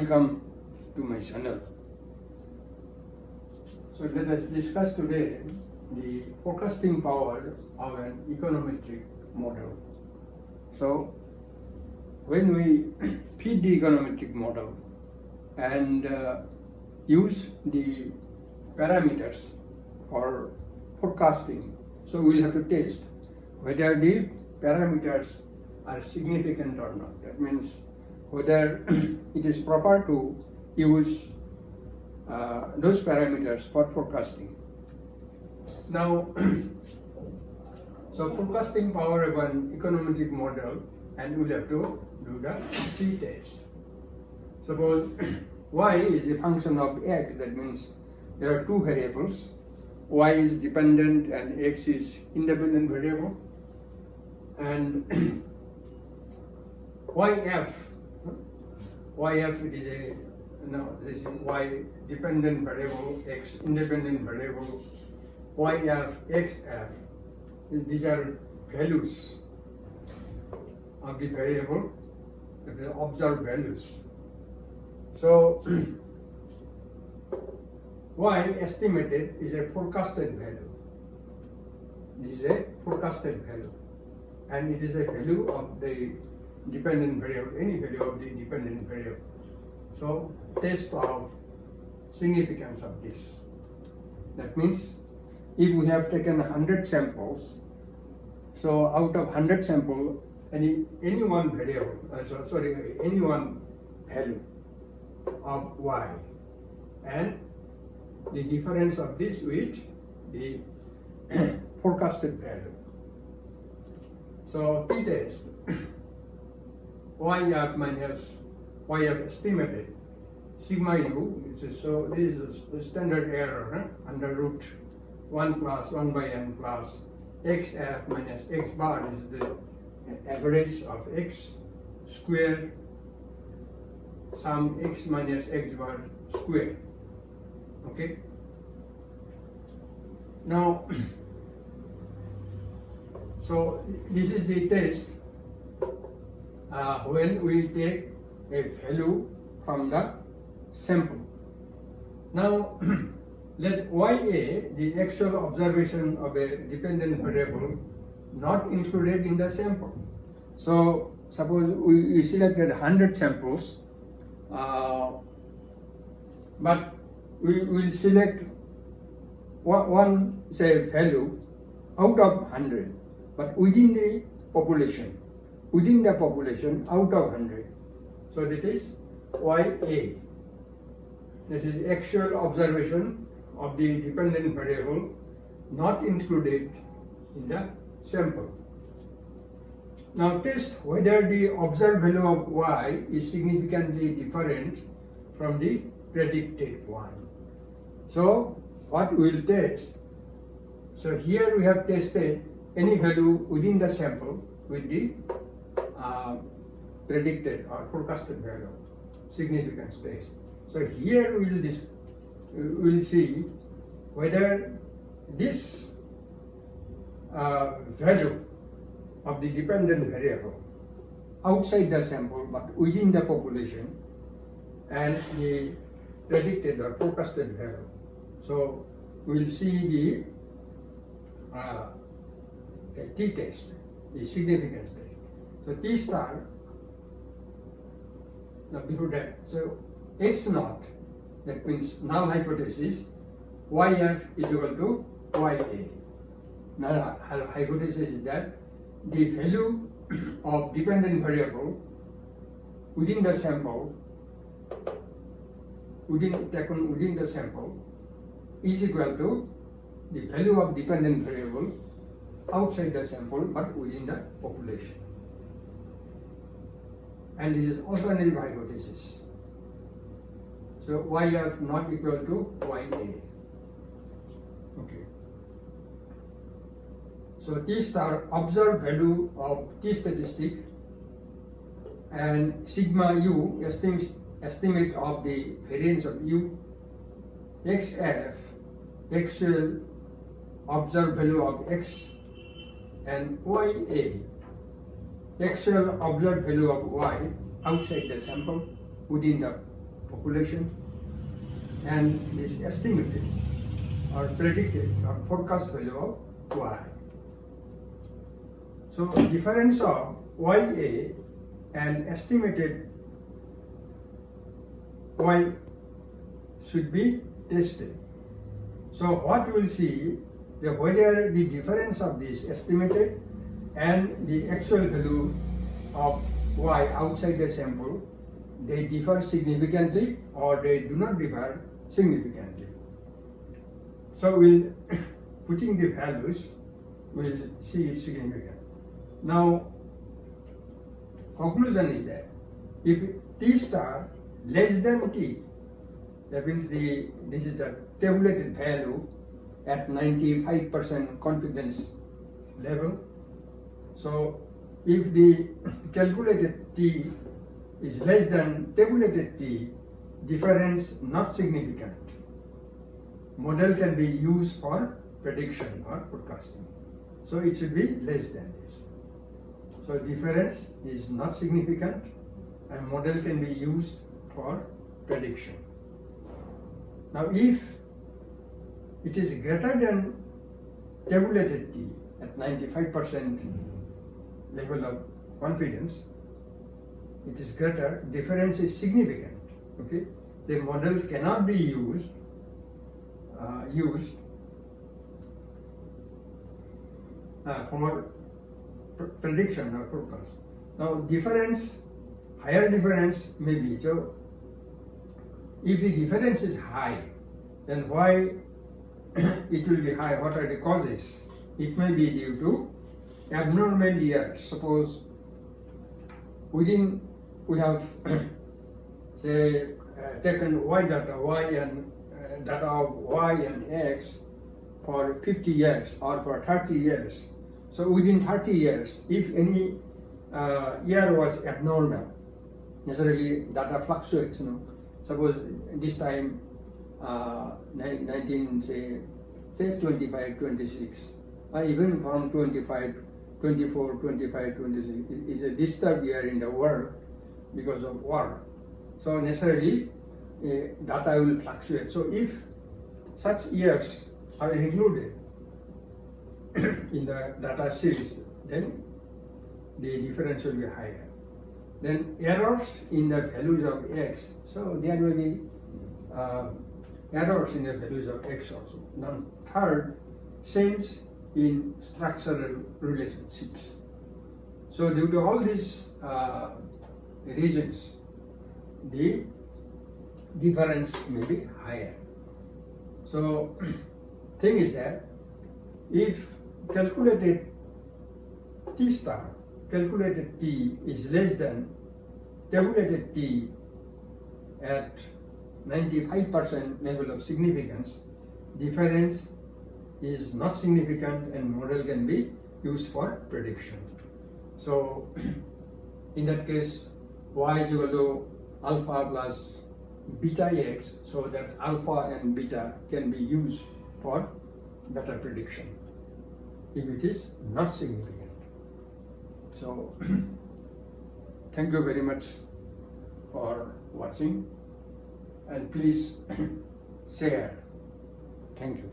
Welcome to my channel. So let us discuss today the forecasting power of an econometric model. So when we feed the econometric model and use the parameters for forecasting, so we'll have to test whether the parameters are significant or not. That means whether it is proper to use those parameters for forecasting. Now, so forecasting power of an econometric model, and we'll have to do the t-test. Suppose y is the function of x, that means there are two variables. Y is dependent and x is independent variable. And yf it is this is y dependent variable, x independent variable, yf, xf, these are values of the variable, the observed values. So y estimated is a forecasted value. This is a forecasted value, and it is a value of the dependent variable, any value of the dependent variable. So test of significance of this. That means if we have taken 100 samples, so out of 100 samples, any one variable, any one value of y, and the difference of this with the forecasted value. So t-test yf minus yf estimated sigma u, so this is the standard error, under root 1 plus 1 by n plus xf minus x bar is the average of x square sum x minus x bar square. Okay. Now, so this is the test when we take a value from the sample. Now, let YA, the actual observation of a dependent variable, not included in the sample. So, suppose we selected 100 samples, but we will select one say value out of 100, but within the population out of 100. So that is YA. This is actual observation of the dependent variable not included in the sample. Now test whether the observed value of y is significantly different from the predicted one. So what we will test? So here we have tested any value within the sample with the predicted or forecasted value, significance test. So here we will see whether this value of the dependent variable outside the sample but within the population and the predicted or forecasted value. So we will see the t-test, the significance test. So t star, now before that, so x naught, that means null hypothesis, yf is equal to ya. Null hypothesis is that the value of dependent variable within the sample, within the sample, is equal to the value of dependent variable outside the sample but within the population. And this is alternative hypothesis. So yf not equal to ya. Okay. So t star observed value of t statistic and sigma u estimate of the variance of u, xf actual observed value of x, and ya actual observed value of y outside the sample within the population, and this estimated or predicted or forecast value of y. So difference of YA and estimated Y should be tested. So what we will see, whether the difference of this estimated and the actual value of Y outside the sample, they differ significantly or they do not differ significantly. So we'll putting the values, we'll see its significance. Now, conclusion is that if T star less than T, that means this is the tabulated value at 95% confidence level. So if the calculated T is less than tabulated T, difference not significant, model can be used for prediction or forecasting. So it should be less than this. So difference is not significant and model can be used for prediction. Now if it is greater than tabulated T at 95% level of confidence, it is greater, difference is significant. Okay, the model cannot be used for prediction or forecast. Now difference, higher difference may be, so if the difference is high, then why it will be high? What are the causes? It may be due to abnormal years. Suppose we have say taken Y data, Y and data of Y and X for 50 years or for 30 years. So within 30 years, if any year was abnormal, necessarily data fluctuates. Suppose this time 19 say 25, 26, even from 25, 24, 25, 26 is a disturbed year in the world because of war. So necessarily data will fluctuate. So if such years are included in the data series, then the difference will be higher. Then errors in the values of X, so there will be errors in the values of X also. Now third, change in structural relationships. So due to all these reasons, the difference may be higher. So thing is that if calculated T star, calculated T is less than tabulated T at 95% level of significance, difference is not significant and model can be used for prediction. So in that case, Y is equal to alpha plus beta X, so that alpha and beta can be used for better prediction if it is not significant. So thank you very much for watching and please share. Thank you.